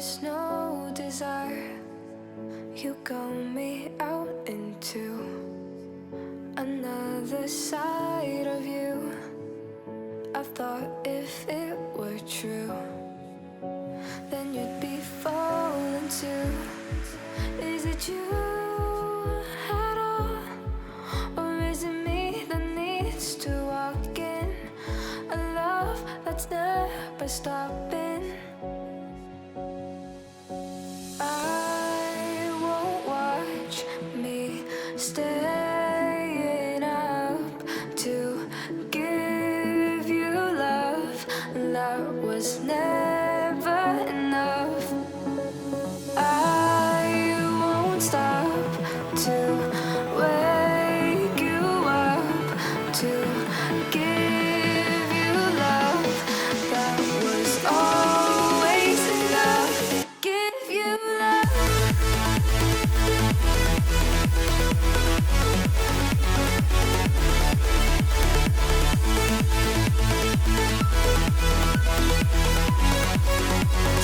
was no desire. You got me out into another side of you. I thought if it were true, then you'd be falling too. Is it you at all? Or is it me that needs to walk in a love that's never stopping? I won't watch me staying up to give you love that was never enough. I won't stop to wake you up to give you love that was always enough. Give you love.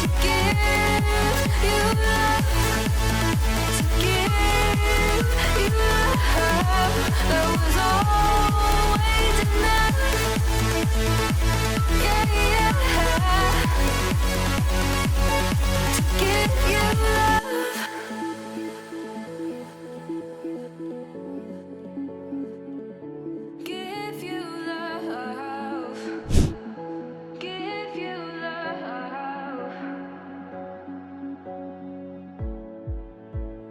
To give you love. To give you love that was always enough. Yeah, yeah. To give you love. Give you love. Give you love.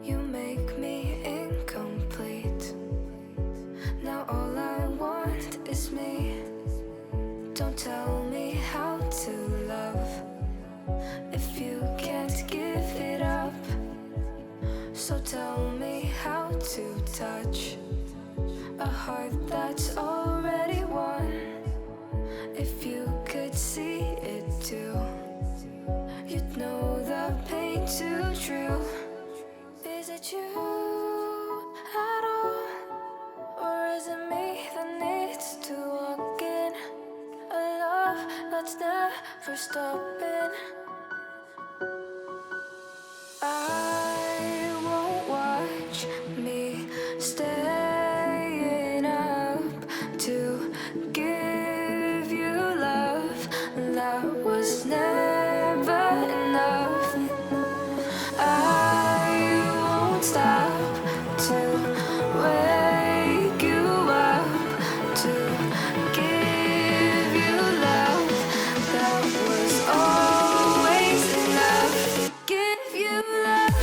You make me incomplete. Now all I want is me. Don't tell me how to love if you can't give it up. So tell me how to touch a heart that's already won. If you could see it too, you'd know the pain too true. Is it you at all? Or is it me that needs to walk in a love that's never stopping? I won't watch me staying up to give you love that was never enough. I won't stop to wake you up to give you love that was always enough. Give you love.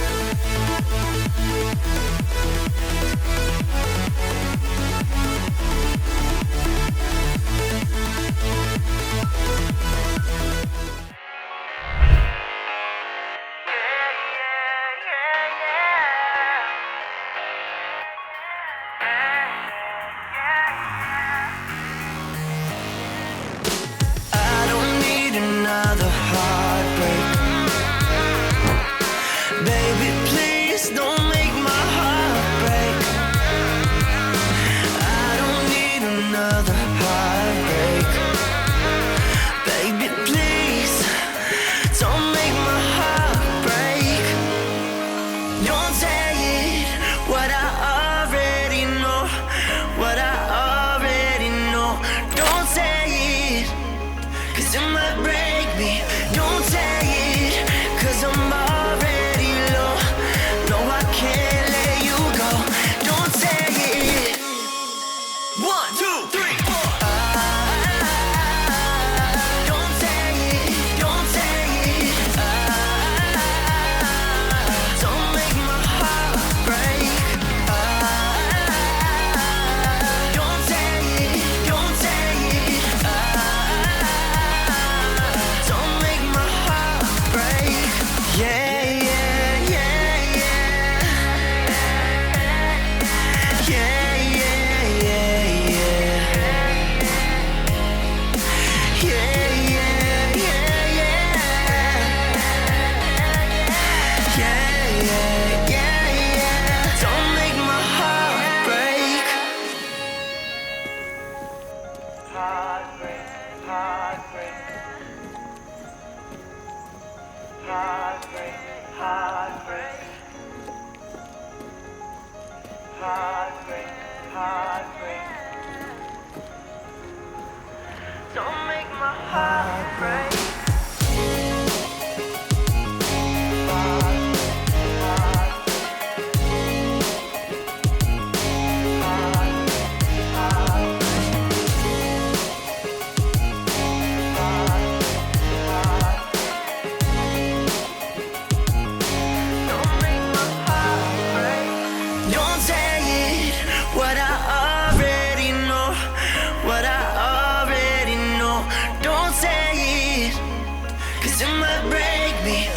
I don't need another heartbreak. Baby, please don't make my heart break. I don't need another heartbreak. Baby, please don't make my heart break. Don't say it, what I already know. What I already know. Don't say it, 'cause it might break me. Don't say it, 'cause I'm already low. No, I can't let you go. Don't say it. 1, 2, 3, 4. Don't say it. Don't say it. Don't make my heart break. Don't say it. Don't say it. Don't make Heartbreak, heartbreak, heartbreak. Don't make my heart break. It might break me.